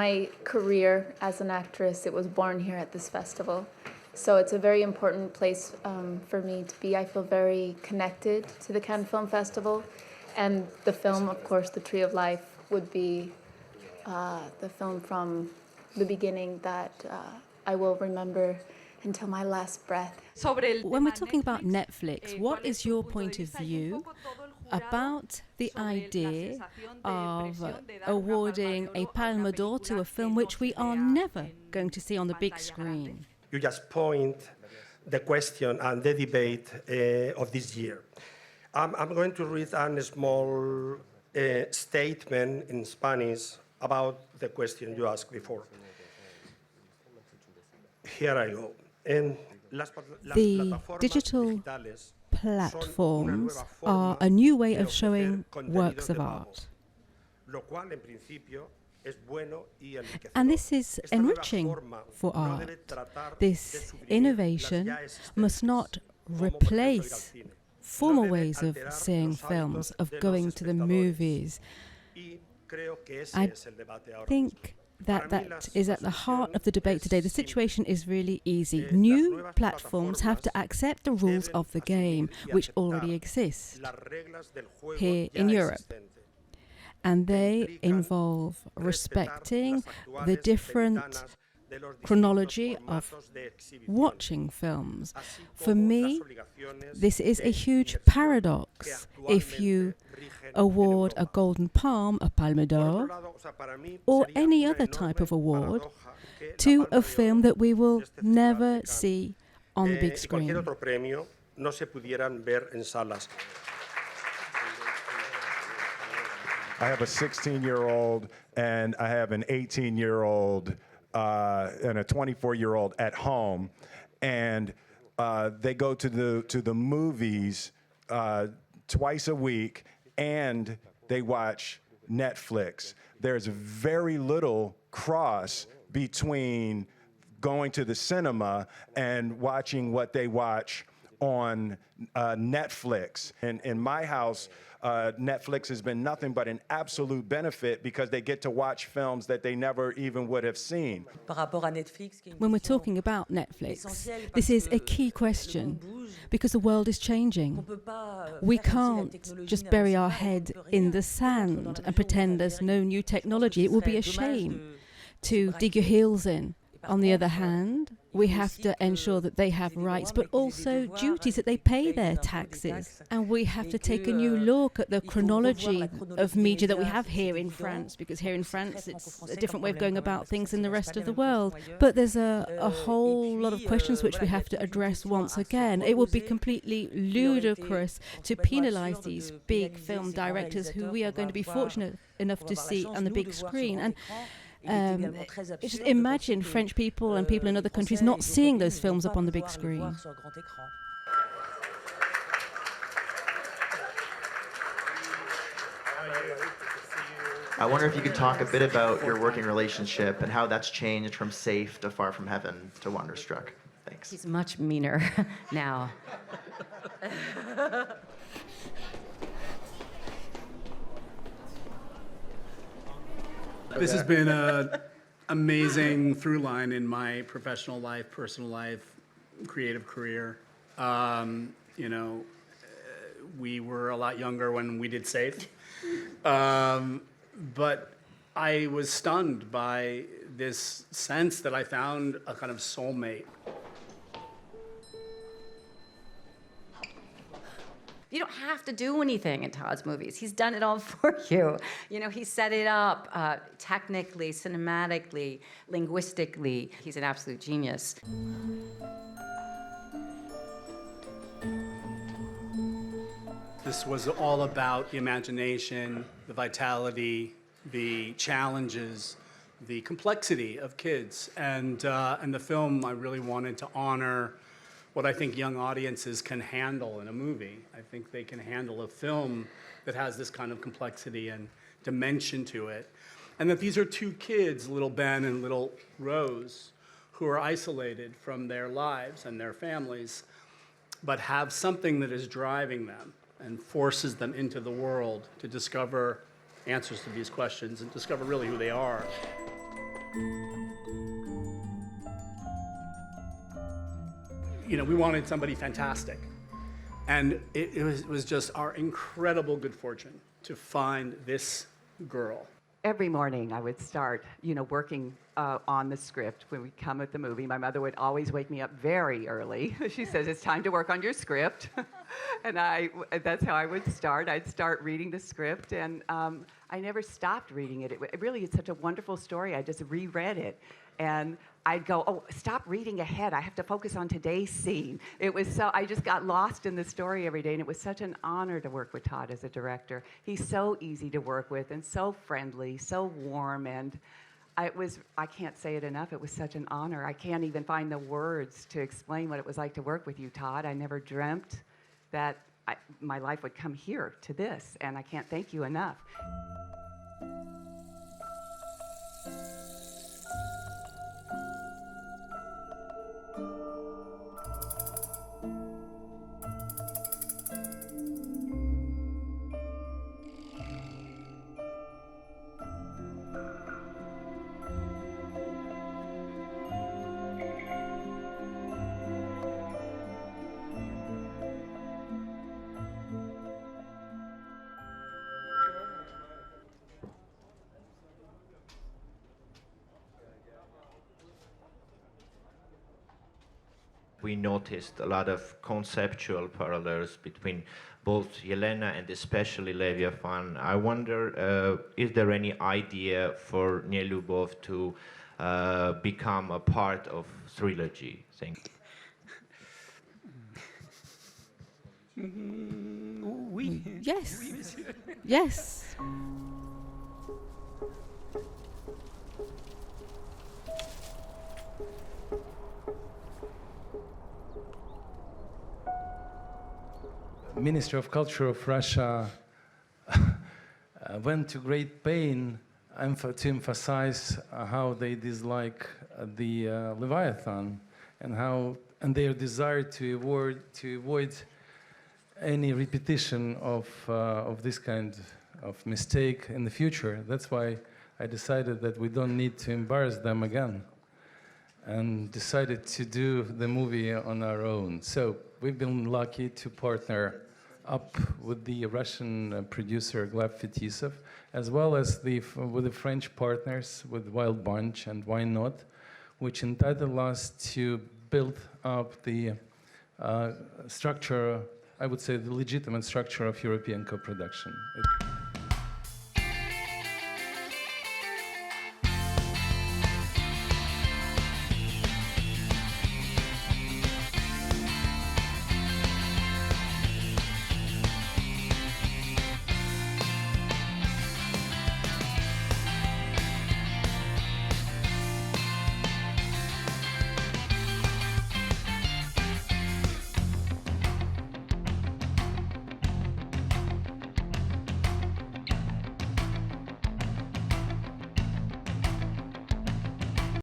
my career as an actress, it was born here at this festival. So it's a very important place for me to be. I feel very connected to the Cannes Film Festival. And the film, of course, The Tree of Life, would be the film from the beginning that I will remember until my last breath. When we're talking about Netflix, what is your point of view about the idea of awarding a Palme d'Or to a film which we are never going to see on the big screen? You just point the question and the debate of this year. I'm going to read a small statement in Spanish about the question you asked before. Here I go. The digital platforms are a new way of showing works of art. And this is enriching for art. This innovation must not replace former ways of seeing films, of going to the movies. I think that is at the heart of the debate today. The situation is really easy. New platforms have to accept the rules of the game, which already exist here in Europe. And they involve respecting the different chronology of watching films. For me, this is a huge paradox. If you award a Golden Palm, a Palme d'Or, or any other type of award to a film that we will never see on the big screen. I have a 16-year-old and I have an 18-year-old and a 24-year-old at home, and they go to the movies twice a week, and they watch Netflix. There's very little cross between going to the cinema and watching what they watch on Netflix. In my house, Netflix has been nothing but an absolute benefit because they get to watch films that they never even would have seen. When we're talking about Netflix, this is a key question because the world is changing. We can't just bury our head in the sand and pretend there's no new technology. It would be a shame to dig your heels in. On the other hand, we have to ensure that they have rights, but also duties, that they pay their taxes. And we have to take a new look at the chronology of media that we have here in France, because here in France, it's a different way of going about things in the rest of the world. But there's a whole lot of questions which we have to address once again. It would be completely ludicrous to penalize these big film directors who we are going to be fortunate enough to see on the big screen. And just imagine French people and people in other countries not seeing those films up on the big screen. I wonder if you could talk a bit about your working relationship and how that's changed from Safe to Far From Heaven to Wonderstruck. Thanks. He's much meaner now. This has been an amazing through line in my professional life, personal life, creative career. We were a lot younger when we did Safe. But I was stunned by this sense that I found a kind of soulmate. You don't have to do anything in Todd's movies. He's done it all for you. He set it up technically, cinematically, linguistically. He's an absolute genius. This was all about the imagination, the vitality, the challenges, the complexity of kids. And the film, I really wanted to honor what I think young audiences can handle in a movie. I think they can handle a film that has this kind of complexity and dimension to it. And that these are two kids, little Ben and little Rose, who are isolated from their lives and their families, but have something that is driving them and forces them into the world to discover answers to these questions and discover really who they are. You know, we wanted somebody fantastic. And it was just our incredible good fortune to find this girl. Every morning I would start, working on the script when we come at the movie. My mother would always wake me up very early. She says, it's time to work on your script. And that's how I would start. I'd start reading the script, and I never stopped reading it. It really is such a wonderful story. I just reread it. And I'd go, oh, stop reading ahead. I have to focus on today's scene. I just got lost in the story every day, and it was such an honor to work with Todd as a director. He's so easy to work with and so friendly, so warm, and I can't say it enough. It was such an honor. I can't even find the words to explain what it was like to work with you, Todd. I never dreamt that my life would come here to this, and I can't thank you enough. We noticed a lot of conceptual parallels between both Yelena and especially Leviathan. I wonder, is there any idea for Nyelubov to become a part of trilogy? Thank you. Oui. Yes. Yes. Ministry of Culture of Russia went to great pain to emphasize how they dislike the Leviathan and their desire to avoid any repetition of this kind of mistake in the future. That's why I decided that we don't need to embarrass them again, and decided to do the movie on our own. So we've been lucky to partner up with the Russian producer Gleb Fetisov, as well as with the French partners, with Wild Bunch and Why Not, which entitled us to build up the structure, I would say the legitimate structure of European co-production.